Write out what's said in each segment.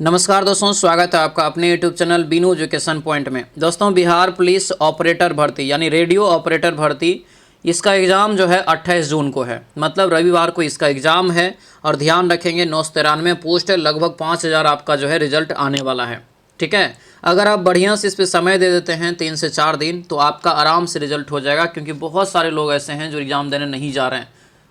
नमस्कार दोस्तों, स्वागत है आपका अपने YouTube channel Binu education point में। दोस्तों, बिहार पुलिस ऑपरेटर भर्ती यानी रेडियो ऑपरेटर भर्ती, इसका एग्ज़ाम जो है 28 जून को है, मतलब रविवार को इसका एग्ज़ाम है। और ध्यान रखेंगे 993 पोस्ट है, लगभग 5000 आपका जो है रिजल्ट आने वाला है। ठीक है, अगर आप बढ़िया से इस पर समय दे देते हैं 3 से 4 दिन, तो आपका आराम से रिजल्ट हो जाएगा। क्योंकि बहुत सारे लोग ऐसे हैं जो एग्ज़ाम देने नहीं जा रहे हैं।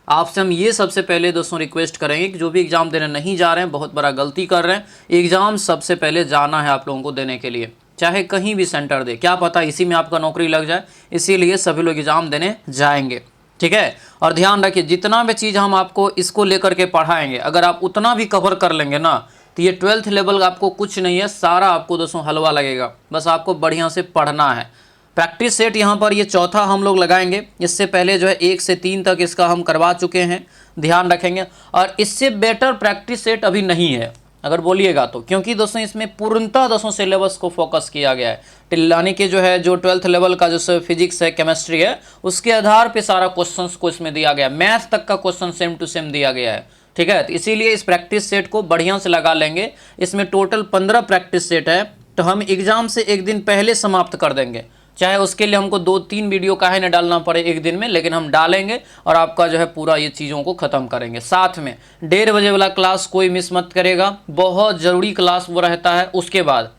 आपसे हम ये सबसे पहले दोस्तों रिक्वेस्ट करेंगे कि जो भी एग्ज़ाम देने नहीं जा रहे हैं, बहुत बड़ा गलती कर रहे हैं। एग्ज़ाम सबसे पहले जाना है आप लोगों को देने के लिए, चाहे कहीं भी सेंटर दे, क्या पता इसी में आपका नौकरी लग जाए। इसीलिए सभी लोग एग्ज़ाम देने जाएंगे। ठीक है, और ध्यान रखिए, जितना भी चीज़ हम आपको इसको लेकर के पढ़ाएंगे, अगर आप उतना भी कवर कर लेंगे ना, तो ये 12th लेवल आपको कुछ नहीं है, सारा आपको दोस्तों हलवा लगेगा। बस आपको बढ़िया से पढ़ना है। प्रैक्टिस सेट यहाँ पर ये चौथा हम लोग लगाएंगे। इससे पहले जो है 1 से 3 तक इसका हम करवा चुके हैं, ध्यान रखेंगे। और इससे बेटर प्रैक्टिस सेट अभी नहीं है अगर बोलिएगा तो, क्योंकि दोस्तों इसमें पूर्णतः दोस्तों सिलेबस को फोकस किया गया है। यानी कि जो है जो 12th लेवल का जो फिजिक्स है, केमिस्ट्री है, उसके आधार पे सारा क्वेश्चंस को इसमें दिया गया है। मैथ तक का क्वेश्चन सेम टू सेम दिया गया है। ठीक है, तो इसीलिए इस प्रैक्टिस सेट को बढ़िया से लगा लेंगे। इसमें टोटल 15 प्रैक्टिस सेट है, तो हम एग्जाम से एक दिन पहले समाप्त कर देंगे। चाहे उसके लिए हमको 2-3 वीडियो काहे न डालना पड़े एक दिन में, लेकिन हम डालेंगे और आपका जो है पूरा ये चीज़ों को ख़त्म करेंगे। साथ में 1:30 बजे वाला क्लास कोई मिस मत करेगा, बहुत ज़रूरी क्लास वो रहता है। उसके बाद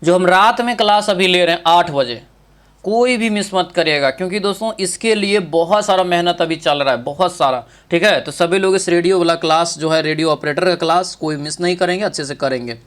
जो हम रात में क्लास अभी ले रहे हैं 8 बजे, कोई भी मिस मत करिएगा, क्योंकि दोस्तों इसके लिए बहुत सारा मेहनत अभी चल रहा है, बहुत सारा। ठीक है, तो सभी लोग इस रेडियो वाला क्लास जो है, रेडियो ऑपरेटर का क्लास कोई मिस नहीं करेंगे, अच्छे से करेंगे।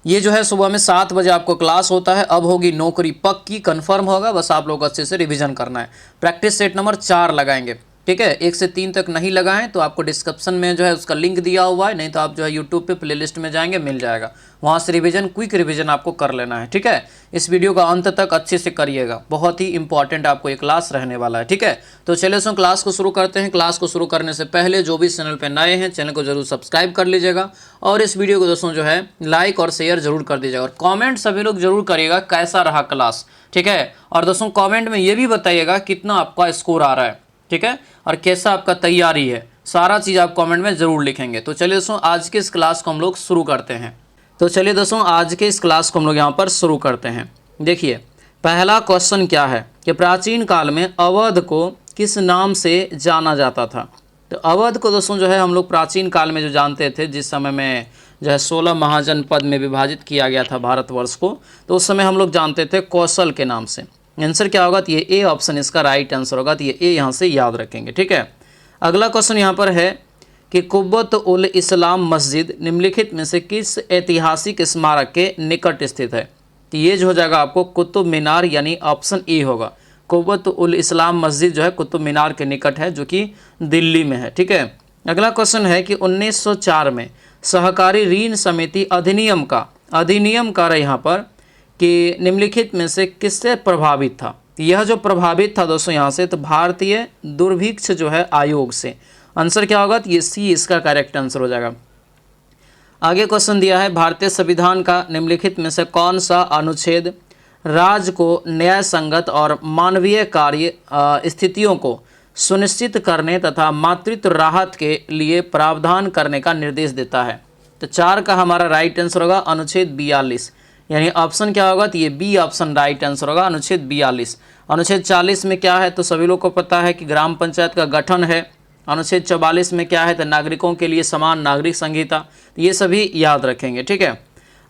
ये जो है सुबह में 7 बजे आपको क्लास होता है। अब होगी नौकरी पक्की, कंफर्म होगा, बस आप लोग अच्छे से रिवीजन करना है। प्रैक्टिस सेट नंबर 4 लगाएंगे। ठीक है, 1 से 3 तक नहीं लगाएं तो आपको डिस्क्रिप्शन में जो है उसका लिंक दिया हुआ है, नहीं तो आप जो है यूट्यूब पे प्लेलिस्ट में जाएंगे, मिल जाएगा, वहाँ से रिवीजन, क्विक रिवीजन आपको कर लेना है। ठीक है, इस वीडियो का अंत तक अच्छे से करिएगा, बहुत ही इंपॉर्टेंट आपको ये क्लास रहने वाला है। ठीक है, तो चलिए सो क्लास को शुरू करते हैं। क्लास को शुरू करने से पहले जो भी चैनल पर नए हैं, चैनल को जरूर सब्सक्राइब कर लीजिएगा, और इस वीडियो को दोस्तों जो है लाइक और शेयर जरूर कर दीजिएगा, और कॉमेंट सभी लोग जरूर करिएगा कैसा रहा क्लास। ठीक है, और दोस्तों कॉमेंट में ये भी बताइएगा कितना आपका स्कोर आ रहा है। ठीक है, और कैसा आपका तैयारी है, सारा चीज़ आप कमेंट में ज़रूर लिखेंगे। तो चलिए दोस्तों आज के इस क्लास को हम लोग शुरू करते हैं। तो चलिए दोस्तों आज के इस क्लास को हम लोग यहाँ पर शुरू करते हैं। देखिए, पहला क्वेश्चन क्या है कि प्राचीन काल में अवध को किस नाम से जाना जाता था। तो अवध को दोस्तों जो है हम लोग प्राचीन काल में जो जानते थे, जिस समय में जो है 16 महाजनपद में विभाजित किया गया था भारतवर्ष को, तो उस समय हम लोग जानते थे कौशल के नाम से। आंसर क्या होगा, तो ये ए ऑप्शन इसका राइट आंसर होगा, तो ये ए यहाँ से याद रखेंगे। ठीक है, अगला क्वेश्चन यहाँ पर है कि कुब्बत उल इस्लाम मस्जिद निम्नलिखित में से किस ऐतिहासिक स्मारक के निकट स्थित है। तो ये जो हो जाएगा आपको कुतुब मीनार, यानी ऑप्शन ए होगा। कुब्बत उल इस्लाम मस्जिद जो है कुतुब मीनार के निकट है, जो कि दिल्ली में है। ठीक है, अगला क्वेश्चन है कि 1904 में सहकारी ऋण समिति अधिनियम का रहा यहाँ पर कि निम्नलिखित में से किससे प्रभावित था। यह जो प्रभावित था दोस्तों यहाँ से, तो भारतीय दुर्भिक्ष जो है आयोग से। आंसर क्या होगा, तो ये सी इसका करेक्ट आंसर हो जाएगा। आगे क्वेश्चन दिया है, भारतीय संविधान का निम्नलिखित में से कौन सा अनुच्छेद राज्य को न्याय संगत और मानवीय कार्य स्थितियों को सुनिश्चित करने तथा मातृत्व राहत के लिए प्रावधान करने का निर्देश देता है। तो 4 का हमारा राइट आंसर होगा अनुच्छेद 42, यानी ऑप्शन क्या होगा, तो ये बी ऑप्शन राइट आंसर होगा, अनुच्छेद 42। अनुच्छेद 40 में क्या है, तो सभी लोग को पता है कि ग्राम पंचायत का गठन है। अनुच्छेद 44 में क्या है, तो नागरिकों के लिए समान नागरिक संहिता। ये सभी याद रखेंगे। ठीक है,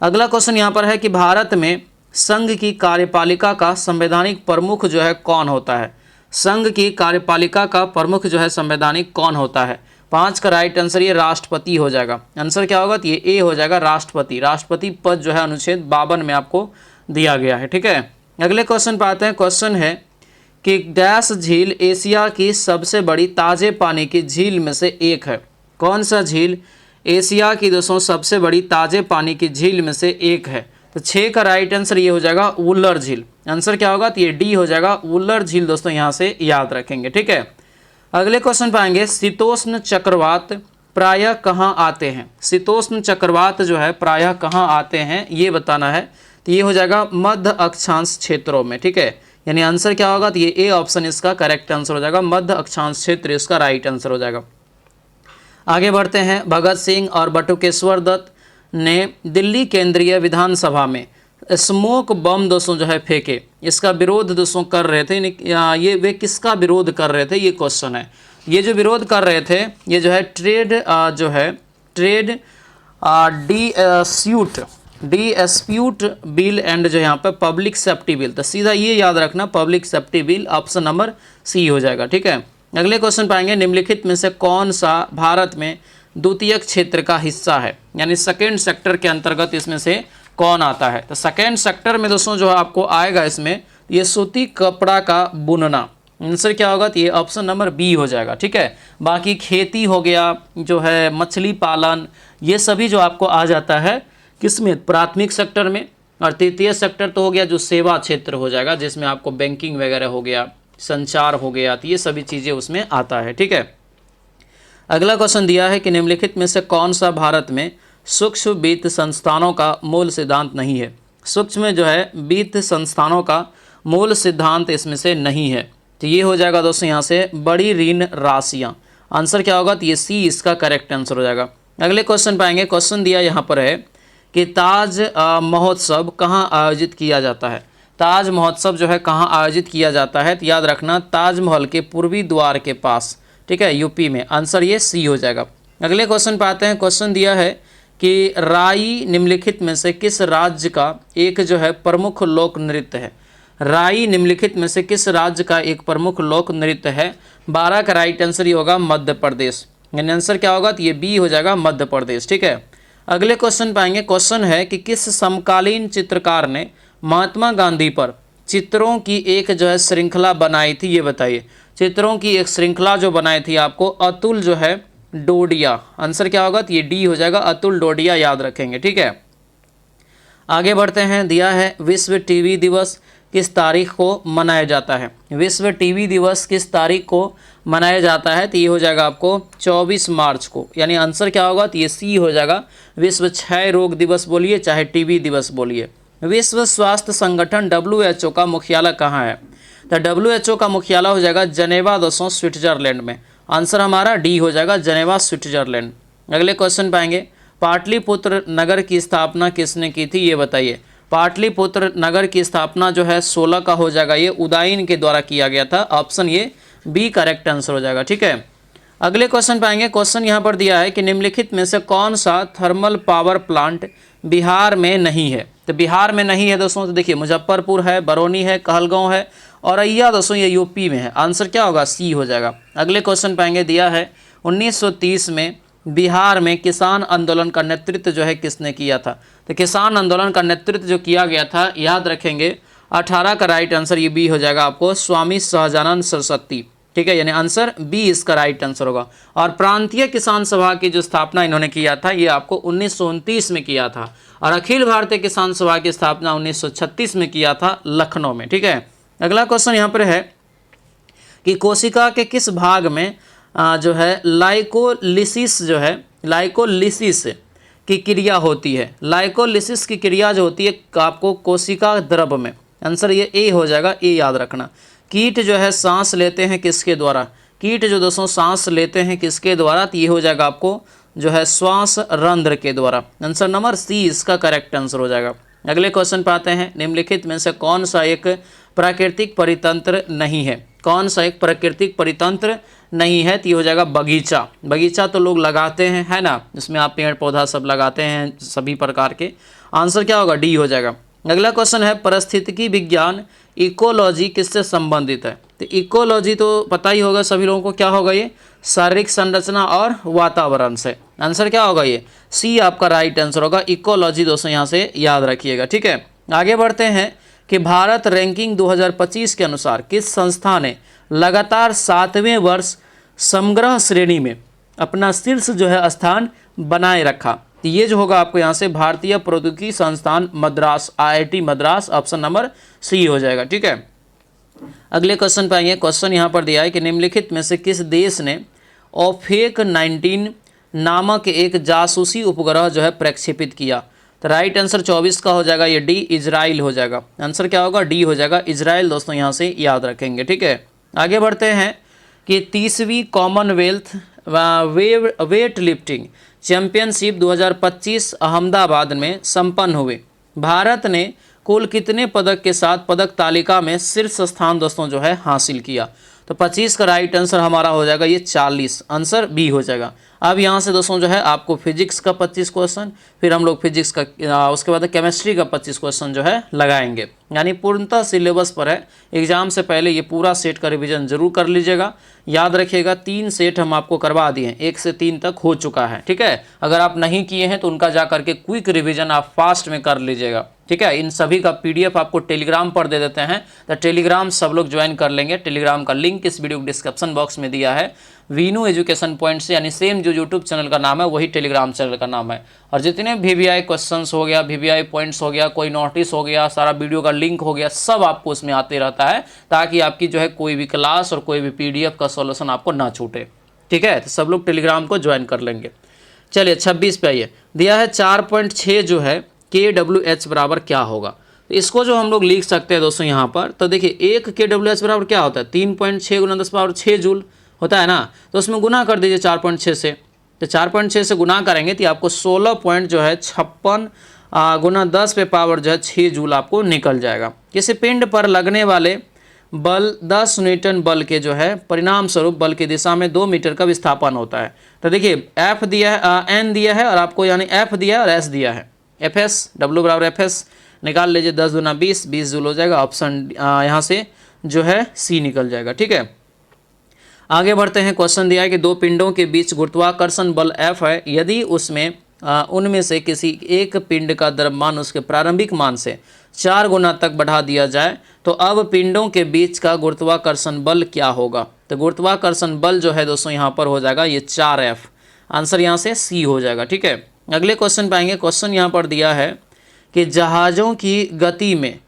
अगला क्वेश्चन यहाँ पर है कि भारत में संघ की कार्यपालिका का संवैधानिक प्रमुख जो है कौन होता है। संघ की कार्यपालिका का प्रमुख जो है संवैधानिक कौन होता है। 5 का राइट आंसर ये राष्ट्रपति हो जाएगा। आंसर क्या होगा, तो ये ए हो जाएगा, राष्ट्रपति। राष्ट्रपति पद जो है अनुच्छेद 52 में आपको दिया गया है। ठीक है, अगले क्वेश्चन पर आते हैं। क्वेश्चन है कि डैश झील एशिया की सबसे बड़ी ताजे पानी की झील में से एक है। कौन सा झील एशिया की दोस्तों सबसे बड़ी ताजे पानी की झील में से एक है। तो 6 का राइट आंसर ये हो जाएगा वुलर झील। आंसर क्या होगा, तो ये डी हो जाएगा, वुलर झील दोस्तों यहाँ से याद रखेंगे। ठीक है, अगले क्वेश्चन पाएंगे, शीतोष्ण चक्रवात प्रायः कहाँ आते हैं। शीतोष्ण चक्रवात जो है प्रायः कहाँ आते हैं ये बताना है। तो ये हो जाएगा मध्य अक्षांश क्षेत्रों में। ठीक है, यानी आंसर क्या होगा, तो ये ए ऑप्शन इसका करेक्ट आंसर हो जाएगा, मध्य अक्षांश क्षेत्र इसका राइट आंसर हो जाएगा। आगे बढ़ते हैं, भगत सिंह और बटुकेश्वर दत्त ने दिल्ली केंद्रीय विधानसभा में स्मोक बम दोस्तों जो है फेंके, इसका विरोध दोस्तों कर रहे थे। ये वे किसका विरोध कर रहे थे, ये क्वेश्चन है। ये जो विरोध कर रहे थे ये जो है ट्रेड डिस्प्यूट बिल एंड जो यहाँ पे पब्लिक सेफ्टी बिल, तो सीधा ये याद रखना public safety bill, option number C हो जाएगा। ठीक है, अगले क्वेश्चन पाएंगे निम्नलिखित में से कौन सा भारत में द्वितीयक क्षेत्र का हिस्सा है, यानी सेकेंड सेक्टर के अंतर्गत इसमें से कौन आता है। तो सेकेंड सेक्टर में दोस्तों जो आपको आएगा इसमें ये सूती कपड़ा का बुनना, आंसर क्या होगा, तो ये ऑप्शन नंबर बी हो जाएगा। ठीक है, बाकी खेती हो गया, जो है मछली पालन, ये सभी जो आपको आ जाता है किसमें, प्राथमिक सेक्टर में। और तृतीय सेक्टर तो हो गया जो सेवा क्षेत्र हो जाएगा, जिसमें आपको बैंकिंग वगैरह हो गया, संचार हो गया, तो ये सभी चीज़ें उसमें आता है। ठीक है, अगला क्वेश्चन दिया है कि निम्नलिखित में से कौन सा भारत में सूक्ष्म वित्त संस्थानों का मूल सिद्धांत नहीं है। सूक्ष्म जो है वित्त संस्थानों का मूल सिद्धांत इसमें से नहीं है, तो ये हो जाएगा दोस्तों यहाँ से बड़ी ऋण राशियाँ, आंसर क्या होगा, तो ये सी इसका करेक्ट आंसर हो जाएगा। अगले क्वेश्चन पाएंगे, क्वेश्चन दिया यहाँ पर है कि ताज महोत्सव कहाँ आयोजित किया जाता है। ताज महोत्सव जो है कहाँ आयोजित किया जाता है, तो याद रखना ताजमहल के पूर्वी द्वार के पास, ठीक है, यूपी में, आंसर ये सी हो जाएगा। अगले क्वेश्चन पे आते हैं, क्वेश्चन दिया है कि राई निम्नलिखित में से किस राज्य का एक जो है प्रमुख लोक नृत्य है। राई निम्नलिखित में से किस राज्य का एक प्रमुख लोक नृत्य है। 12 का राइट आंसर ये होगा मध्य प्रदेश, यानी आंसर क्या होगा, तो ये बी हो जाएगा मध्य प्रदेश। ठीक है, अगले क्वेश्चन पाएंगे, क्वेश्चन है कि किस समकालीन चित्रकार ने महात्मा गांधी पर चित्रों की एक जो है श्रृंखला बनाई थी, ये बताइए। चित्रों की एक श्रृंखला जो बनाई थी आपको अतुल जो है डोडिया, आंसर क्या होगा, तो ये डी हो जाएगा अतुल डोडिया, याद रखेंगे। ठीक है, आगे बढ़ते हैं, दिया है विश्व टीवी दिवस किस तारीख को मनाया जाता है। विश्व टीवी दिवस किस तारीख को मनाया जाता है, तो ये हो जाएगा आपको 24 मार्च को, यानी आंसर क्या होगा, तो ये सी हो जाएगा विश्व क्षय रोग दिवस बोलिए चाहे टीबी दिवस बोलिए। विश्व स्वास्थ्य संगठन WHO का मुख्यालय कहाँ है, तो WHO का मुख्यालय हो जाएगा जनेवा दोस्तों स्विट्जरलैंड में, आंसर हमारा डी हो जाएगा जनेवा स्विट्जरलैंड। अगले क्वेश्चन पाएंगे, पाटलिपुत्र नगर की स्थापना किसने की थी, ये बताइए। पाटलिपुत्र नगर की स्थापना जो है 16 का हो जाएगा, ये उदयन के द्वारा किया गया था, ऑप्शन ये बी करेक्ट आंसर हो जाएगा। ठीक है, अगले क्वेश्चन पाएंगे, क्वेश्चन यहाँ पर दिया है कि निम्नलिखित में से कौन सा थर्मल पावर प्लांट बिहार में नहीं है। तो बिहार में नहीं है दोस्तों, तो देखिए मुजफ्फरपुर है, बरौनी है, कहलगांव है, औरैया दोस्तों ये यूपी में है, आंसर क्या होगा, सी हो जाएगा। अगले क्वेश्चन पाएंगे, दिया है 1930 में बिहार में किसान आंदोलन का नेतृत्व जो है किसने किया था। तो किसान आंदोलन का नेतृत्व जो किया गया था, याद रखेंगे 18 का राइट आंसर ये बी हो जाएगा आपको स्वामी सहजानंद सरस्वती। ठीक है, यानी आंसर बी इसका राइट आंसर होगा। और प्रांतीय किसान सभा की जो स्थापना इन्होंने किया था ये आपको 1929 में किया था, और अखिल भारतीय किसान सभा की स्थापना 1936 में किया था लखनऊ में। ठीक है, अगला क्वेश्चन यहाँ पर है कि कोशिका के किस भाग में जो है लाइकोलिसिस जो है लाइकोलिसिस की क्रिया होती है। लाइकोलिसिस की क्रिया जो होती है आपको कोशिका द्रव में, आंसर ये ए हो जाएगा, ए याद रखना। कीट जो है सांस लेते हैं किसके द्वारा, कीट जो दोस्तों सांस लेते हैं किसके द्वारा, तो ये हो जाएगा आपको जो है श्वास रंध्र के द्वारा, आंसर नंबर सी इसका करेक्ट आंसर हो जाएगा। अगले क्वेश्चन पाते हैं, निम्नलिखित में से कौन सा एक प्राकृतिक परितंत्र नहीं है। कौन सा एक प्राकृतिक परितंत्र नहीं है, तो ये हो जाएगा बगीचा। बगीचा तो लोग लगाते हैं, है ना, इसमें आप पेड़ पौधा सब लगाते हैं सभी प्रकार के, आंसर क्या होगा, डी हो जाएगा। अगला क्वेश्चन है पारिस्थितिकी विज्ञान इकोलॉजी किससे संबंधित है। तो इकोलॉजी तो पता ही होगा सभी लोगों को, क्या होगा ये, शारीरिक संरचना और वातावरण से, आंसर क्या होगा, ये सी आपका राइट आंसर होगा। इकोलॉजी दोस्तों यहाँ से याद रखिएगा। ठीक है, आगे बढ़ते हैं कि भारत रैंकिंग 2025 के अनुसार किस संस्था ने लगातार 7वें वर्ष समग्र श्रेणी में अपना शीर्ष जो है स्थान बनाए रखा। तो ये जो होगा आपको यहाँ से भारतीय प्रौद्योगिकी संस्थान Madras, IIT Madras, option number C हो जाएगा। ठीक है, अगले क्वेश्चन पाएंगे, क्वेश्चन यहाँ पर दिया है कि निम्नलिखित में से किस देश ने ओफेक 19 नामक एक जासूसी उपग्रह जो है प्रक्षेपित किया। तो राइट आंसर 24 का हो जाएगा, ये डी इजराइल हो जाएगा, आंसर क्या होगा, डी हो जाएगा इजराइल दोस्तों, यहाँ से याद रखेंगे। ठीक है, आगे बढ़ते हैं कि 30वीं Commonwealth weight lifting championship 2025 Ahmedabad में संपन्न हुए। भारत ने कुल कितने पदक के साथ पदक तालिका में शीर्ष स्थान दोस्तों जो है हासिल किया? तो 25 का राइट आंसर हमारा हो जाएगा ये 40, आंसर बी हो जाएगा। अब यहाँ से दोस्तों जो है आपको फिजिक्स का 25 क्वेश्चन, फिर हम लोग फिजिक्स का उसके बाद केमिस्ट्री का 25 क्वेश्चन जो है लगाएंगे, यानी पूर्णतः सिलेबस पर है। एग्जाम से पहले ये पूरा सेट का रिवीजन जरूर कर लीजिएगा। याद रखिएगा 3 सेट हम आपको करवा दिए हैं, 1 से 3 तक हो चुका है, ठीक है। अगर आप नहीं किए हैं तो उनका जा करके क्विक रिवीजन आप फास्ट में कर लीजिएगा, ठीक है। इन सभी का PDF आपको टेलीग्राम पर दे देते हैं, तो टेलीग्राम सब लोग ज्वाइन कर लेंगे। टेलीग्राम का लिंक इस वीडियो के डिस्क्रिप्शन बॉक्स में दिया है, वीनू एजुकेशन पॉइंट से, यानी सेम जो यूट्यूब चैनल का नाम है वही टेलीग्राम चैनल का नाम है। और जितने VVI क्वेश्चंस हो गया, VVI पॉइंट्स हो गया, कोई नोटिस हो गया, सारा वीडियो का लिंक हो गया, सब आपको उसमें आते रहता है, ताकि आपकी जो है कोई भी क्लास और कोई भी PDF का सॉल्यूशन आपको ना छूटे, ठीक है। तो सब लोग टेलीग्राम को ज्वाइन कर लेंगे। चलिए 26 पे आइए, दिया है 4.6 जो है kWh बराबर क्या होगा। तो इसको जो हम लोग लिख सकते हैं दोस्तों यहाँ पर, तो देखिए 1 kWh बराबर क्या होता है, 3.6 × 10⁻6 जूल होता है ना। तो उसमें गुना कर दीजिए 4.6 से, तो 4.6 से गुना करेंगे तो आपको 16.56 गुना 10 पे पावर जो है 6 जूल आपको निकल जाएगा। किसी पिंड पर लगने वाले बल 10 न्यूटन बल के जो है परिणाम स्वरूप बल की दिशा में 2 मीटर का विस्थापन होता है। तो देखिए F दिया है, N दिया है और आपको यानी F दिया है और S दिया है, FS, W बराबर FS निकाल लीजिए, 10 दूना 20, 20 जूल हो जाएगा। ऑप्शन यहाँ से जो है C निकल जाएगा, ठीक है। आगे बढ़ते हैं। क्वेश्चन दिया है कि 2 पिंडों के बीच गुरुत्वाकर्षण बल F है, यदि उसमें उनमें से किसी एक पिंड का द्रव्यमान उसके प्रारंभिक मान से 4 गुना तक बढ़ा दिया जाए, तो अब पिंडों के बीच का गुरुत्वाकर्षण बल क्या होगा? तो गुरुत्वाकर्षण बल जो है दोस्तों यहाँ पर हो जाएगा ये 4F, आंसर यहाँ से C हो जाएगा, ठीक है। अगले क्वेश्चन पे आएंगे। क्वेश्चन यहाँ पर दिया है कि जहाज़ों की गति में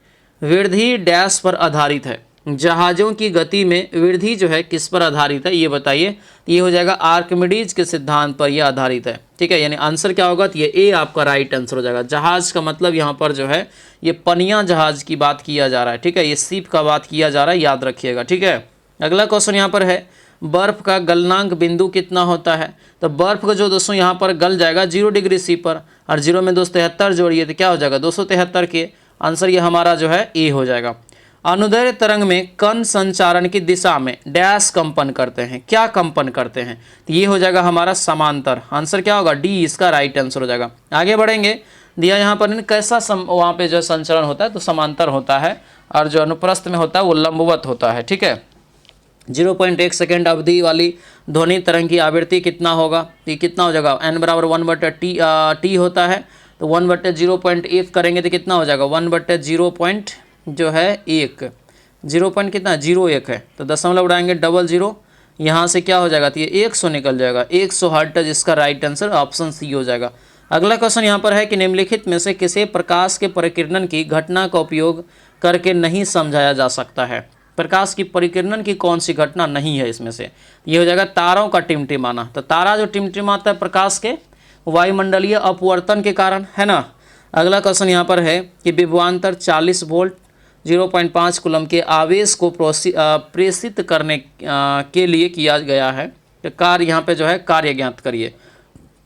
वृद्धि डैश पर आधारित है। जहाज़ों की गति में वृद्धि जो है किस पर आधारित है ये बताइए। ये हो जाएगा आर्किमिडीज के सिद्धांत पर यह आधारित है, ठीक है। यानी आंसर क्या होगा, तो ये ए आपका राइट आंसर हो जाएगा। जहाज़ का मतलब यहाँ पर जो है ये पनिया जहाज़ की बात किया जा रहा है, ठीक है। ये शिप का बात किया जा रहा है, याद रखिएगा, ठीक है। अगला क्वेश्चन यहाँ पर है, बर्फ़ का गलनांक बिंदु कितना होता है? तो बर्फ़ का जो दोस्तों यहाँ पर गल जाएगा 0 डिग्री C पर, और 0 में 273 जोड़िए तो क्या हो जाएगा 273 के, आंसर ये हमारा जो है ए हो जाएगा। अनुदैर्ध्य तरंग में कण संचारण की दिशा में डैश कंपन करते हैं, क्या कंपन करते हैं? तो ये हो जाएगा हमारा समांतर, आंसर क्या होगा डी, इसका राइट आंसर हो जाएगा। आगे बढ़ेंगे। दिया यहाँ पर कैसा वहाँ पे जो संचरण होता है तो समांतर होता है, और जो अनुप्रस्थ में होता है वो लंबवत होता है, ठीक है। 0.1 सेकेंड अवधि वाली ध्वनि तरंग की आवृत्ति कितना होगा? तो ये कितना हो जाएगा, n बराबर 1/t होता है, तो 1/0.1 करेंगे तो कितना हो जाएगा 1/0 जो है 1, 0 पॉइंट कितना 0.1 है, तो दशमलव उड़ाएंगे 00, यहाँ से क्या हो जाएगा, तो ये 100 निकल जाएगा, 100 हर्ट्ज, इसका राइट आंसर ऑप्शन C हो जाएगा। अगला क्वेश्चन यहाँ पर है कि निम्नलिखित में से किसी प्रकाश के परिकिरणन की घटना का उपयोग करके नहीं समझाया जा सकता है। प्रकाश की परिकिरणन की कौन सी घटना नहीं है इसमें से? ये हो जाएगा तारों का टिमटिमाना। तो तारा जो टिमटिमाता है प्रकाश के वायुमंडलीय अपवर्तन के कारण, है ना। अगला क्वेश्चन यहाँ पर है कि विभवांतर 40 वोल्ट 0.5 कूलम के आवेश को प्रेषित करने के लिए किया गया है, तो कार्य यहाँ पे जो है कार्य ज्ञात करिए।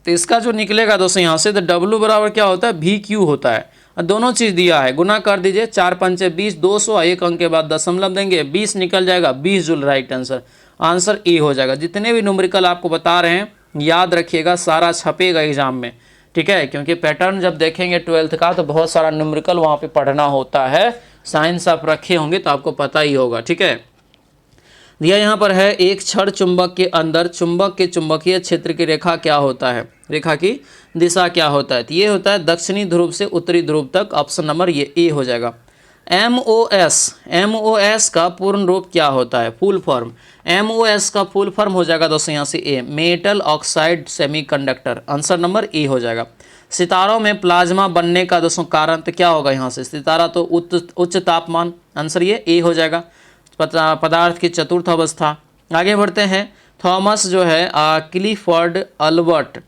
तो इसका जो निकलेगा दोस्तों यहाँ से, तो W बराबर क्या होता है VQ होता है, दोनों चीज़ दिया है, गुना कर दीजिए 4 पंचे 20, 200, एक अंक के बाद दशमलव देंगे, 20 निकल जाएगा, 20 joule right answer, answer A हो जाएगा। जितने भी न्यूमेरिकल आपको बता रहे हैं याद रखिएगा, सारा छपेगा एग्जाम में, ठीक है, क्योंकि पैटर्न जब देखेंगे 12th का तो बहुत सारा न्यूमेरिकल वहाँ पे पढ़ना होता है। साइंस आप रखे होंगे तो आपको पता ही होगा, ठीक है। दिया यहाँ पर है, एक क्षण चुंबक के अंदर चुंबक के चुंबकीय क्षेत्र की रेखा क्या होता है, रेखा की दिशा क्या होता है? तो ये होता है दक्षिणी ध्रुव से उत्तरी ध्रुव तक, ऑप्शन नंबर ये ए हो जाएगा। MOS का पूर्ण रूप क्या होता है, फुल फॉर्म? MOS का फुल फॉर्म हो जाएगा दोस्तों यहाँ से A, metal oxide semiconductor, answer number A हो जाएगा। सितारों में प्लाज्मा बनने का दोस्तों कारण तो क्या होगा यहाँ से, सितारा तो उच्च तापमान, आंसर ये ए हो जाएगा। पदार्थ की चतुर्थ अवस्था। आगे बढ़ते हैं। थॉमस जो है क्लिफर्ड अल्बर्ट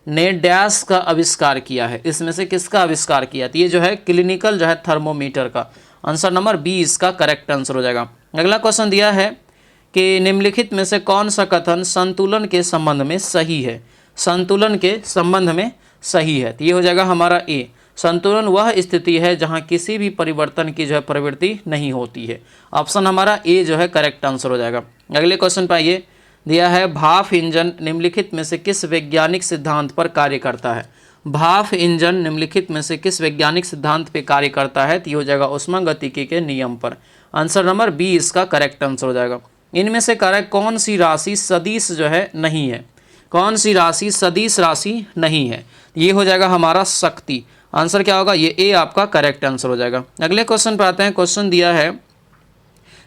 ने डैश का आविष्कार किया है, इसमें से किसका आविष्कार किया? तो ये जो है क्लिनिकल जो है थर्मोमीटर का, आंसर नंबर बी इसका करेक्ट आंसर हो जाएगा। अगला क्वेश्चन दिया है कि निम्नलिखित में से कौन सा कथन संतुलन के संबंध में सही है? संतुलन के संबंध में सही है। तो ये हो जाएगा हमारा ए। संतुलन वह स्थिति है जहाँ किसी भी परिवर्तन की जो है प्रवृत्ति नहीं होती है। ऑप्शन हमारा ए जो है करेक्ट आंसर हो जाएगा। अगले क्वेश्चन पर आइए, दिया है भाप इंजन निम्नलिखित में से किस वैज्ञानिक सिद्धांत पर कार्य करता है। भाप इंजन निम्नलिखित में से किस वैज्ञानिक सिद्धांत पर कार्य करता है। तो ये हो जाएगा ऊष्मागतिकी के नियम पर। आंसर नंबर बी इसका करेक्ट आंसर हो जाएगा। इनमें से करेक्ट कौन सी राशि सदिश जो है नहीं है, कौन सी राशि सदिश राशि नहीं है। ये हो जाएगा हमारा शक्ति। आंसर क्या होगा, ये ए आपका करेक्ट आंसर हो जाएगा। अगले क्वेश्चन पर आते हैं। क्वेश्चन दिया है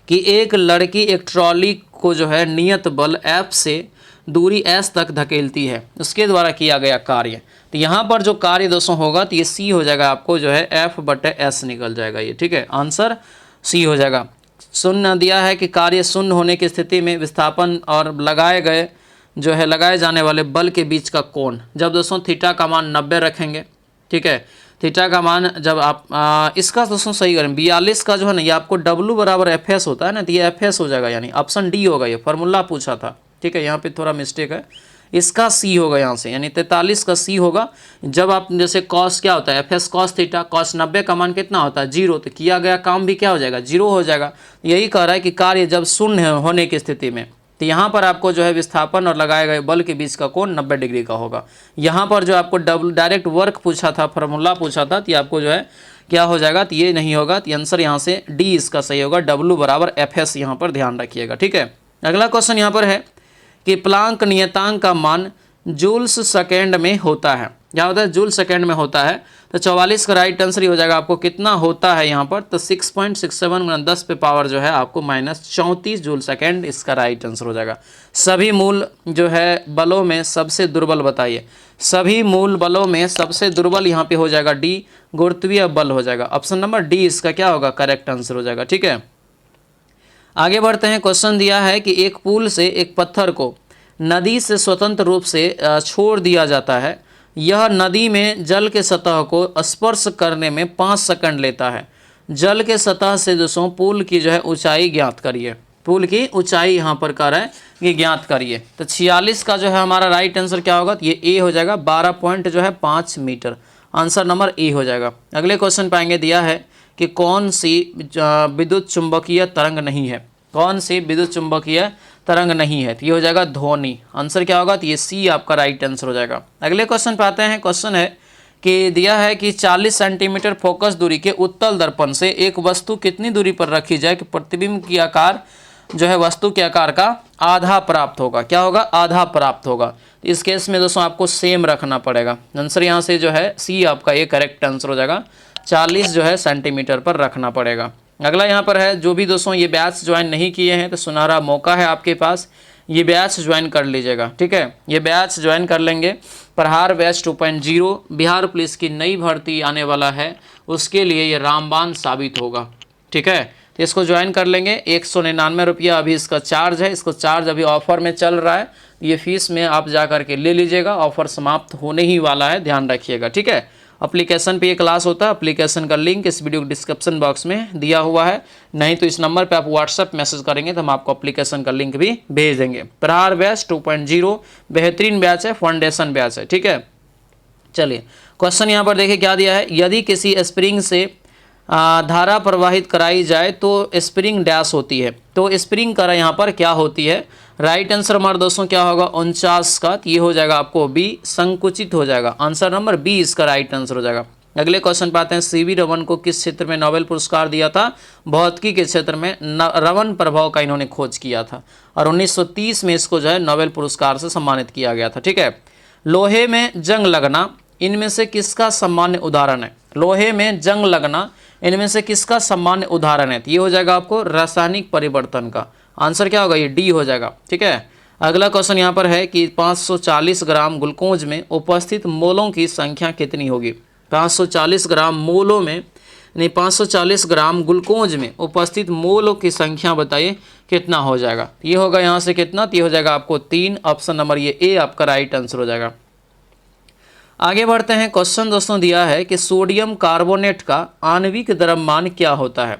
कि एक लड़की एक ट्रॉली को जो है नियत बल F से दूरी S तक धकेलती है, उसके द्वारा किया गया कार्य। तो यहाँ पर जो कार्य दोस्तों होगा तो ये C हो जाएगा, आपको जो है F/S निकल जाएगा ये, ठीक है। आंसर C हो जाएगा। शून्य दिया है कि कार्य शून्य होने की स्थिति में विस्थापन और लगाए जाने वाले बल के बीच का कोण, जब दोस्तों थीटा का मान 90 रखेंगे, ठीक है। थीटा का मान जब आप इसका दोस्तों सही करें 42 का जो है ना, ये आपको W बराबर FS होता है ना, तो ये FS हो जाएगा, यानी ऑप्शन डी होगा। ये फार्मूला पूछा था, ठीक है, यहाँ पे थोड़ा मिस्टेक है। इसका C होगा यहाँ से, यानी 43 का C होगा। जब आप जैसे कॉस क्या होता है FS कॉस थीटा, कॉस 90 का मान कितना होता है 0, तो किया गया काम भी क्या हो जाएगा 0 हो जाएगा। यही कह रहा है कि कार्य जब शून्य होने की स्थिति में, तो यहाँ पर आपको जो है विस्थापन और लगाए गए बल के बीच का कोण 90 डिग्री का होगा। यहाँ पर जो आपको डायरेक्ट वर्क पूछा था, फार्मूला पूछा था, तो आपको जो है क्या हो जाएगा, तो ये नहीं होगा। तो आंसर यहाँ से डी इसका सही होगा, W बराबर FS यहाँ पर ध्यान रखिएगा, ठीक है। अगला क्वेश्चन यहाँ पर है कि प्लांक नियतांक का मान जूल्स सेकेंड में होता है। क्या होता है, जूल सेकेंड में होता है। तो 44 का राइट आंसर हो जाएगा। आपको कितना होता है यहाँ पर, तो 6.67 × 10 पे पावर जो है आपको -34 जूल सेकेंड इसका राइट आंसर हो जाएगा। सभी मूल जो है बलों में सबसे दुर्बल बताइए। सभी मूल बलों में सबसे दुर्बल यहाँ पे हो जाएगा डी, गुरुत्वीय बल हो जाएगा। ऑप्शन नंबर डी इसका क्या होगा, करेक्ट आंसर हो जाएगा, ठीक है। आगे बढ़ते हैं। क्वेश्चन दिया है कि एक पुल से एक पत्थर को नदी से स्वतंत्र रूप से छोड़ दिया जाता है। यह नदी में जल के सतह को स्पर्श करने में 5 सेकंड लेता है। जल के सतह से दोस्तों पुल की जो है ऊंचाई ज्ञात करिए। पुल की ऊंचाई यहाँ पर कह रहा है कि ज्ञात करिए। तो 46 का जो है हमारा राइट आंसर क्या होगा, तो ये ए हो जाएगा, 12.5 मीटर। आंसर नंबर ए हो जाएगा। अगले क्वेश्चन पाएंगे, दिया है कि कौन सी विद्युत चुंबकीय तरंग नहीं है। कौन सी विद्युत चुंबकीय तरंग नहीं है, तो ये हो जाएगा ध्वनि। आंसर क्या होगा, तो ये सी आपका राइट आंसर हो जाएगा। अगले क्वेश्चन पे आते हैं। क्वेश्चन है कि दिया है कि 40 सेंटीमीटर फोकस दूरी के उत्तल दर्पण से एक वस्तु कितनी दूरी पर रखी जाए कि प्रतिबिंब की आकार जो है वस्तु के आकार का आधा प्राप्त होगा। क्या होगा, आधा प्राप्त होगा। इस केस में दोस्तों आपको सेम रखना पड़ेगा। आंसर यहाँ से जो है सी आपका ये करेक्ट आंसर हो जाएगा। 40 जो है सेंटीमीटर पर रखना पड़ेगा। अगला यहाँ पर है, जो भी दोस्तों ये बैच ज्वाइन नहीं किए हैं तो सुनहरा मौका है आपके पास, ये बैच ज्वाइन कर लीजिएगा, ठीक है। ये बैच ज्वाइन कर लेंगे। प्रहार बैच 2.0 बिहार पुलिस की नई भर्ती आने वाला है, उसके लिए ये रामबाण साबित होगा, ठीक है। तो इसको ज्वाइन कर लेंगे। 199 रुपया अभी इसका चार्ज है। इसको चार्ज अभी ऑफर में चल रहा है, ये फीस में आप जा करके ले लीजिएगा। ऑफर समाप्त होने ही वाला है, ध्यान रखिएगा, ठीक है। एप्लीकेशन पे ये क्लास होता है। एप्लीकेशन का लिंक इस वीडियो के डिस्क्रिप्शन बॉक्स में दिया हुआ है, नहीं तो इस नंबर पे आप व्हाट्सएप मैसेज करेंगे तो हम आपको एप्लीकेशन का लिंक भी भेज देंगे। प्रहार बैच 2.0 बेहतरीन बैच है, फाउंडेशन बैच है, ठीक है। चलिए क्वेश्चन यहाँ पर देखिए क्या दिया है। यदि किसी स्प्रिंग से धारा प्रवाहित कराई जाए तो स्प्रिंग डैश होती है, तो स्प्रिंग करा यहाँ पर क्या होती है। राइट आंसर हमारे दोस्तों क्या होगा 49 का, तो ये हो जाएगा आपको बी, संकुचित हो जाएगा। आंसर नंबर बी इसका राइट आंसर हो जाएगा। अगले क्वेश्चन पाते हैं। सीवी रमन को किस क्षेत्र में नोबेल पुरस्कार दिया था। भौतिकी के क्षेत्र में रमन प्रभाव का इन्होंने खोज किया था और 1930 में इसको जो है नोबेल पुरस्कार से सम्मानित किया गया था, ठीक है। लोहे में जंग लगना इनमें से किसका सामान्य उदाहरण है। लोहे में जंग लगना इनमें से किसका सामान्य उदाहरण है, तो ये हो जाएगा आपको रासायनिक परिवर्तन का। आंसर क्या होगा, ये डी हो जाएगा, ठीक है। अगला क्वेश्चन यहाँ पर है कि 540 ग्राम ग्लूकोज में उपस्थित मोलों की संख्या कितनी होगी। 540 ग्राम मोलों में नहीं 540 ग्राम ग्लूकोज में उपस्थित मोलों की संख्या बताइए कितना हो जाएगा। ये होगा यहाँ से कितना, तो ये हो जाएगा आपको 3। ऑप्शन नंबर ये ए आपका राइट आंसर हो जाएगा। आगे बढ़ते हैं। क्वेश्चन दोस्तों दिया है कि सोडियम कार्बोनेट का आणविक द्रव्यमान क्या होता है।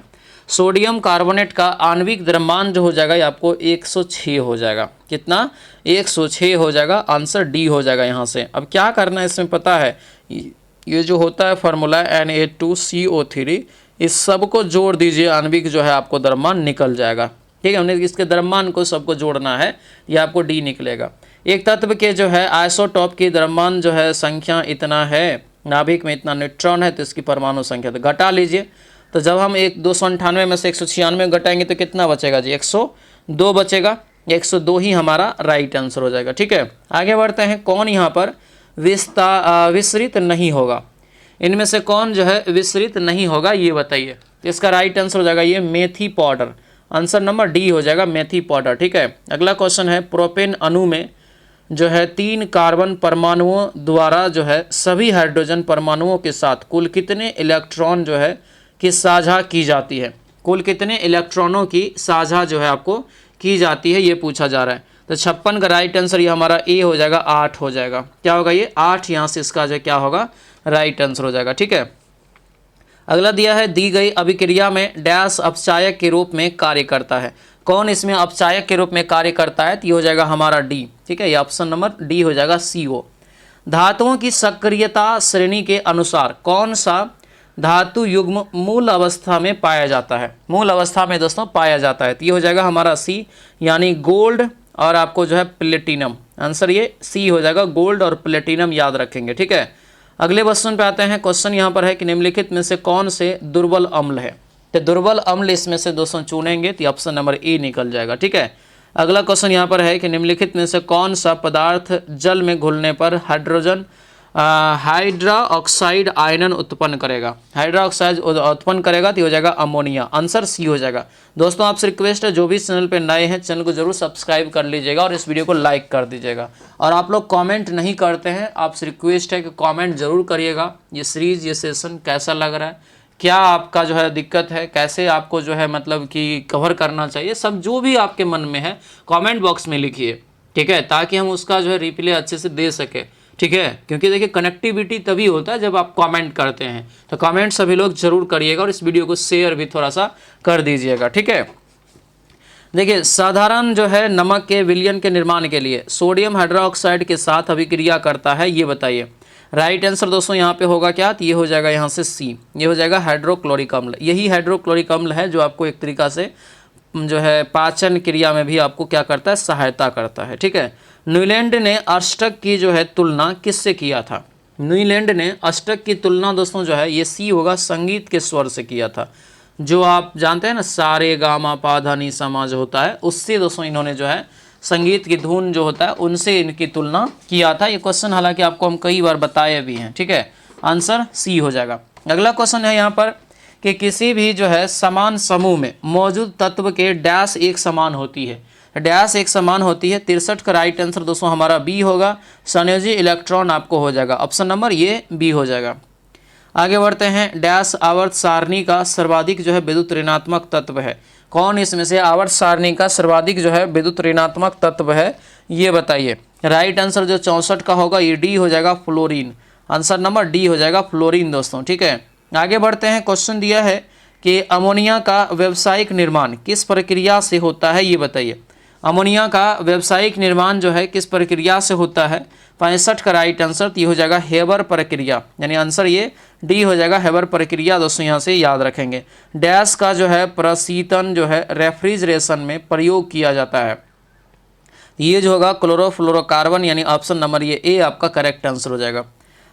सोडियम कार्बोनेट का आणविक द्रव्यमान जो हो जाएगा ये आपको 106 हो जाएगा। कितना 106 हो जाएगा, आंसर डी हो जाएगा यहाँ से। अब क्या करना है इसमें पता है, ये जो होता है फार्मूला Na2CO3, इस सब को जोड़ दीजिए, आणविक जो है आपको द्रव्यमान निकल जाएगा। ठीक है, हमने इसके द्रव्यमान को सबको जोड़ना है, ये आपको डी निकलेगा। एक तत्व के जो है आइसोटॉप की द्रव्यमान जो है संख्या इतना है, नाभिक में इतना न्यूट्रॉन है, तो इसकी परमाणु संख्या तो घटा लीजिए। तो जब हम 298 में से 196 घटाएंगे तो कितना बचेगा जी, 102 बचेगा। 102 ही हमारा राइट आंसर हो जाएगा। ठीक है, आगे बढ़ते हैं। कौन यहाँ पर विसरित नहीं होगा, इनमें से कौन जो है विसरित नहीं होगा ये बताइए। तो इसका राइट आंसर हो जाएगा ये मेथी पाउडर, आंसर नंबर डी हो जाएगा मेथी पाउडर। ठीक है, अगला क्वेश्चन है, प्रोपेन अणु में जो है 3 कार्बन परमाणुओं द्वारा जो है सभी हाइड्रोजन परमाणुओं के साथ कुल कितने इलेक्ट्रॉन जो है कि साझा की जाती है, कुल कितने इलेक्ट्रॉनों की साझा जो है आपको की जाती है, ये पूछा जा रहा है। तो 56 का राइट आंसर ये हमारा ए हो जाएगा, 8 हो जाएगा। क्या होगा ये 8, यहाँ से इसका जो क्या होगा राइट आंसर हो जाएगा। ठीक है, अगला दिया है, दी गई अभिक्रिया में डैश अपचायक के रूप में कार्य करता है। कौन इसमें अपचायक के रूप में कार्य करता है, तो ये हो जाएगा हमारा डी। ठीक है, ये ऑप्शन नंबर डी हो जाएगा CO। धातुओं की सक्रियता श्रेणी के अनुसार कौन सा धातु युग्म मूल अवस्था में पाया जाता है, मूल अवस्था में दोस्तों पाया जाता है, तो ये हो जाएगा हमारा सी, यानी गोल्ड और आपको जो है प्लेटिनम। आंसर ये सी हो जाएगा, गोल्ड और प्लेटिनम याद रखेंगे। ठीक है, अगले क्वेश्चन पे आते हैं। क्वेश्चन यहाँ पर है कि निम्नलिखित में से कौन से दुर्बल अम्ल है, तो दुर्बल अम्ल इसमें से दोस्तों चुनेंगे तो ऑप्शन नंबर ए निकल जाएगा। ठीक है, अगला क्वेश्चन यहाँ पर है कि निम्नलिखित में से कौन सा पदार्थ जल में घुलने पर हाइड्रा ऑक्साइड आयनन उत्पन्न करेगा, हाइड्रा ऑक्साइड उत्पन्न करेगा, तो हो जाएगा अमोनिया। आंसर सी हो जाएगा। दोस्तों आपसे रिक्वेस्ट है, जो भी चैनल पे नए हैं चैनल को जरूर सब्सक्राइब कर लीजिएगा और इस वीडियो को लाइक कर दीजिएगा। और आप लोग कमेंट नहीं करते हैं, आपसे रिक्वेस्ट है कि कमेंट जरूर करिएगा। ये सीरीज, ये सेशन कैसा लग रहा है, क्या आपका जो है दिक्कत है, कैसे आपको जो है मतलब कि कवर करना चाहिए, सब जो भी आपके मन में है कमेंट बॉक्स में लिखिए। ठीक है, ताकि हम उसका जो है रिप्लाई अच्छे से दे सके। ठीक है, क्योंकि देखिए कनेक्टिविटी तभी होता है जब आप कमेंट करते हैं, तो कमेंट सभी लोग जरूर करिएगा और इस वीडियो को शेयर भी थोड़ा सा कर दीजिएगा। ठीक है, देखिए साधारण जो है नमक के विलयन के निर्माण के लिए सोडियम हाइड्रोक्साइड के साथ अभिक्रिया करता है, ये बताइए। राइट आंसर दोस्तों यहाँ पे होगा क्या, तो ये हो जाएगा यहाँ से सी, ये हो जाएगा हाइड्रोक्लोरिक अम्ल। यही हाइड्रोक्लोरिक अम्ल है जो आपको एक तरीका से जो है पाचन क्रिया में भी आपको क्या करता है, सहायता करता है। ठीक है, न्यूलैंड ने अष्टक की जो है तुलना किससे किया था, न्यूलैंड ने अष्टक की तुलना दोस्तों जो है ये सी होगा, संगीत के स्वर से किया था। जो आप जानते हैं ना, सारे गामा पा धा नी सा जो होता है, उससे दोस्तों इन्होंने जो है संगीत की धुन जो होता है उनसे इनकी तुलना किया था। ये क्वेश्चन हालांकि आपको हम कई बार बताए भी हैं। ठीक है, आंसर सी हो जाएगा। अगला क्वेश्चन है यहाँ पर कि किसी भी जो है समान समूह में मौजूद तत्व के डैश एक समान होती है, डैश एक समान होती है। 63 का राइट आंसर दोस्तों हमारा बी होगा, संयोजी इलेक्ट्रॉन आपको हो जाएगा, ऑप्शन नंबर ये बी हो जाएगा। आगे बढ़ते हैं, डैश आवर्त सारणी का सर्वाधिक जो है विद्युत ऋणात्मक तत्व है। कौन इसमें से आवर्त सारणी का सर्वाधिक जो है विद्युत ऋणात्मक तत्व है, ये बताइए। राइट आंसर जो 64 का होगा ये डी हो जाएगा, फ्लोरीन। आंसर नंबर डी हो जाएगा, फ्लोरीन दोस्तों। ठीक है, आगे बढ़ते हैं। क्वेश्चन दिया है कि अमोनिया का व्यावसायिक निर्माण किस प्रक्रिया से होता है, ये बताइए। अमोनिया का व्यावसायिक निर्माण जो है किस प्रक्रिया से होता है, 65 का राइट आंसर ये हो जाएगा हेबर प्रक्रिया, यानी आंसर ये डी हो जाएगा, हेबर प्रक्रिया दोस्तों यहाँ से याद रखेंगे। डैश का जो है प्रशीतन जो है रेफ्रिजरेशन में प्रयोग किया जाता है, ये जो होगा क्लोरोफ्लोरोकार्बन, यानी ऑप्शन नंबर ये ए आपका करेक्ट आंसर हो जाएगा।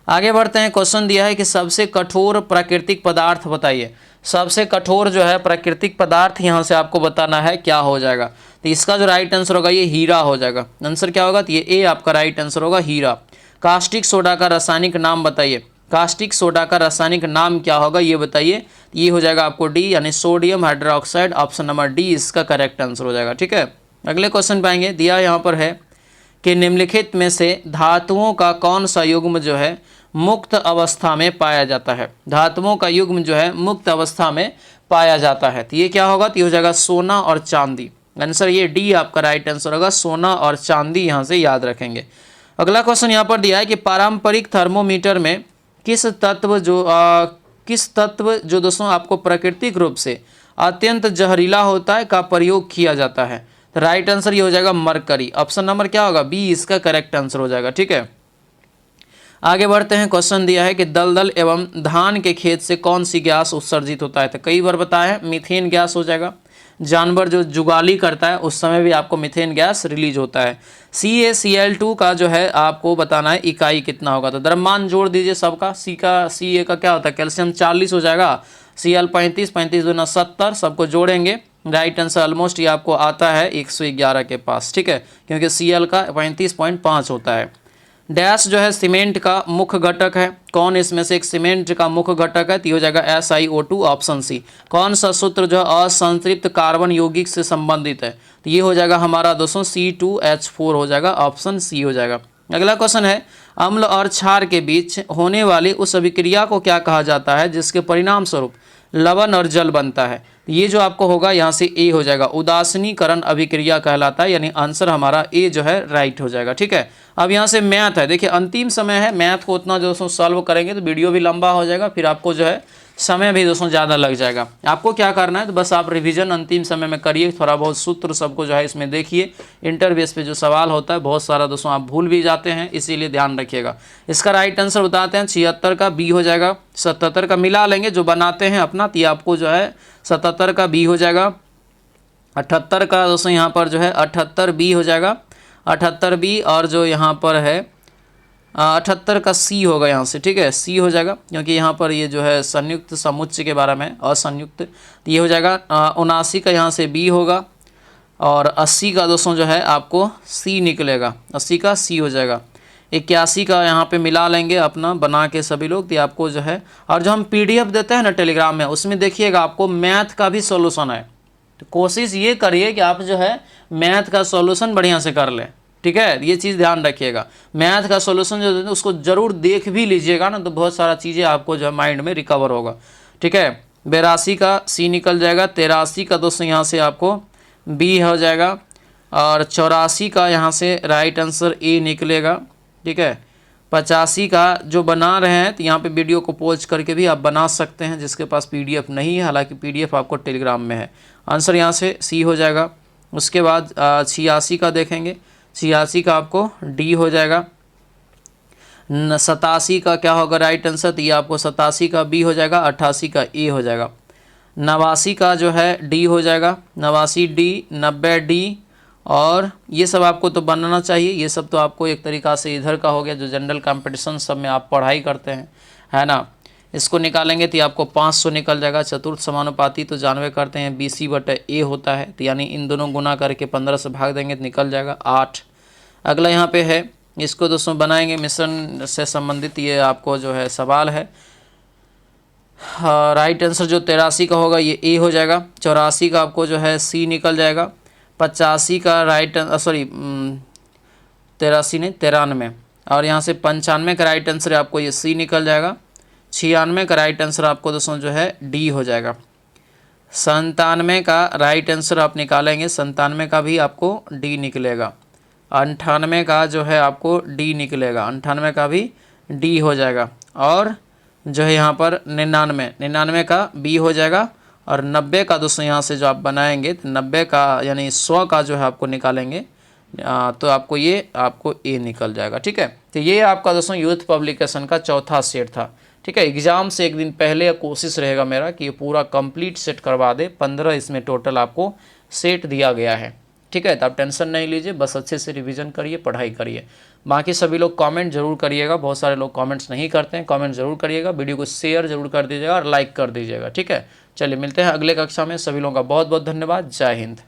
आगे बढ़ते हैं। क्वेश्चन दिया है कि सबसे कठोर प्राकृतिक पदार्थ बताइए। सबसे कठोर जो है प्राकृतिक पदार्थ यहाँ से आपको बताना है, क्या हो जाएगा। तो इसका जो राइट आंसर होगा ये हीरा हो जाएगा। आंसर क्या होगा, तो ये ए आपका राइट आंसर होगा, हीरा। कास्टिक सोडा का रासायनिक नाम बताइए। कास्टिक सोडा का रासायनिक नाम क्या होगा ये बताइए। ये हो जाएगा आपको डी, यानी sodium hydroxide, option number D इसका करेक्ट आंसर हो जाएगा। ठीक है, अगले क्वेश्चन पे आएंगे। दिया यहाँ पर है कि निम्नलिखित में से धातुओं का कौन सा युग्म जो है मुक्त अवस्था में पाया जाता है। धातुओं का युग्म जो है मुक्त अवस्था में पाया जाता है, तो ये क्या होगा, तो ये हो जाएगा सोना और चांदी। आंसर ये डी आपका राइट आंसर होगा, सोना और चांदी यहाँ से याद रखेंगे। अगला क्वेश्चन यहाँ पर दिया है कि पारंपरिक थर्मोमीटर में किस तत्व जो दोस्तों आपको प्राकृतिक रूप से अत्यंत जहरीला होता है का प्रयोग किया जाता है। तो राइट आंसर ये हो जाएगा मरकरी। ऑप्शन नंबर क्या होगा, बी इसका करेक्ट आंसर हो जाएगा। ठीक है, आगे बढ़ते हैं। क्वेश्चन दिया है कि दलदल एवं धान के खेत से कौन सी गैस उत्सर्जित होता है। तो कई बार बताया है मीथेन गैस हो जाएगा। जानवर जो जुगाली करता है उस समय भी आपको मीथेन गैस रिलीज होता है। CaCl2 का जो है आपको बताना है इकाई कितना होगा। तो द्रव्यमान जोड़ दीजिए सबका। Ca का क्या होता है, कैल्शियम 40 हो जाएगा, Cl 35, 35 दूना 70, सबको जोड़ेंगे। राइट आंसर ऑलमोस्ट ये आपको आता है 111 के पास। ठीक है, क्योंकि Cl का 35.5 होता है। डैश जो है सीमेंट का मुख्य घटक है। कौन इसमें से एक सीमेंट का मुख्य घटक है, तो ये हो जाएगा SiO2 ऑप्शन सी। कौन सा सूत्र जो है असंतृप्त कार्बन यौगिक से संबंधित है, तो ये हो जाएगा हमारा दोस्तों C2H4 हो जाएगा, ऑप्शन सी हो जाएगा। अगला क्वेश्चन है, अम्ल और क्षार के बीच होने वाली उस अभिक्रिया को क्या कहा जाता है जिसके परिणाम स्वरूप लवण और जल बनता है। ये जो आपको होगा यहाँ से ए हो जाएगा, उदासीनीकरण अभिक्रिया कहलाता है, यानी आंसर हमारा ए जो है राइट हो जाएगा। ठीक है, अब यहाँ से मैथ है, देखिए अंतिम समय है, मैथ को उतना जो दोस्तों सॉल्व करेंगे तो वीडियो भी लंबा हो जाएगा, फिर आपको जो है समय भी दोस्तों ज़्यादा लग जाएगा। आपको क्या करना है, तो बस आप रिवीजन अंतिम समय में करिए, थोड़ा बहुत सूत्र सबको जो है इसमें देखिए। इंटरबेस पे जो सवाल होता है बहुत सारा दोस्तों आप भूल भी जाते हैं, इसीलिए ध्यान रखिएगा। इसका राइट आंसर बताते हैं 76 का बी हो जाएगा। 77 का मिला लेंगे जो बनाते हैं अपना, तो ये आपको जो है 77 का बी हो जाएगा। 78 का दोस्तों यहाँ पर जो है 78 बी हो जाएगा, 78 बी, और जो यहाँ पर है 78 का सी होगा यहाँ से। ठीक है, सी हो जाएगा, क्योंकि यहाँ पर ये जो है संयुक्त समुच्चय के बारे में असंयुक्त, तो ये हो जाएगा 79 का यहाँ से बी होगा, और 80 का दोस्तों जो है आपको सी निकलेगा, 80 का सी हो जाएगा। 81 का यहाँ पे मिला लेंगे अपना बना के सभी लोग, तो आपको जो है, और जो हम PDF देते हैं ना टेलीग्राम में, उसमें देखिएगा आपको मैथ का भी सॉल्यूशन है। तो कोशिश ये करिए कि आप जो है मैथ का सॉल्यूशन बढ़िया से कर लें। ठीक है, ये चीज़ ध्यान रखिएगा। मैथ का सॉल्यूशन जो है उसको जरूर देख भी लीजिएगा ना, तो बहुत सारा चीज़ें आपको जो है माइंड में रिकवर होगा। ठीक है, 82 का सी निकल जाएगा, 83 का दोस्तों यहाँ से आपको बी हो जाएगा, और 84 का यहाँ से राइट आंसर ए निकलेगा। ठीक है, 85 का जो बना रहे हैं, तो यहाँ पे वीडियो को पॉज करके भी आप बना सकते हैं, जिसके पास PDF नहीं है, हालांकि PDF आपको टेलीग्राम में है। आंसर यहाँ से सी हो जाएगा। उसके बाद 86 का देखेंगे, 86 का आपको डी हो जाएगा। 87 का क्या होगा राइट आंसर, तो ये आपको 87 का बी हो जाएगा, 88 का ए हो जाएगा। 89 का जो है डी हो जाएगा, 89 डी, 90 डी, और ये सब आपको तो बनाना चाहिए। ये सब तो आपको एक तरीक़ा से इधर का हो गया, जो जनरल कंपटीशन सब में आप पढ़ाई करते हैं, है ना। इसको निकालेंगे तो आपको 500 निकल जाएगा। चतुर्थ समानुपाती तो जानवे करते हैं BC/A होता है, तो यानी इन दोनों गुना करके 15 से भाग देंगे तो निकल जाएगा 8। अगला यहाँ पे है, इसको दोस्तों बनाएंगे मिश्रण से संबंधित, ये आपको जो है सवाल है। राइट आंसर जो 83 का होगा ये ए हो जाएगा। 84 का आपको जो है सी निकल जाएगा। 85 का राइट 83 नहीं 93, और यहाँ से 95 का राइट आंसर आपको ये सी निकल जाएगा। 96 का राइट आंसर आपको दोस्तों जो है डी हो जाएगा। 97 का राइट आंसर आप निकालेंगे, 97 का भी आपको डी निकलेगा। 98 का जो है आपको डी निकलेगा, 98 का भी डी हो जाएगा। और जो है यहाँ पर 99 का बी हो जाएगा। और 90 का दोस्तों यहाँ से जो आप बनाएंगे, तो 90 का यानी 100 का जो है आपको निकालेंगे, तो आपको ये आपको ए निकल जाएगा। ठीक है, तो ये आपका दोस्तों यूथ पब्लिकेशन का चौथा सेट था। ठीक है, एग्ज़ाम से एक दिन पहले कोशिश रहेगा मेरा कि ये पूरा कंप्लीट सेट करवा दे। 15 इसमें टोटल आपको सेट दिया गया है। ठीक है, तो आप टेंशन नहीं लीजिए, बस अच्छे से रिवीजन करिए, पढ़ाई करिए। बाकी सभी लोग कमेंट जरूर करिएगा, बहुत सारे लोग कमेंट्स नहीं करते हैं, कमेंट जरूर करिएगा। वीडियो को शेयर जरूर कर दीजिएगा और लाइक कर दीजिएगा। ठीक है, चलिए मिलते हैं अगले कक्षा में। सभी लोगों का बहुत बहुत धन्यवाद। जय हिंद।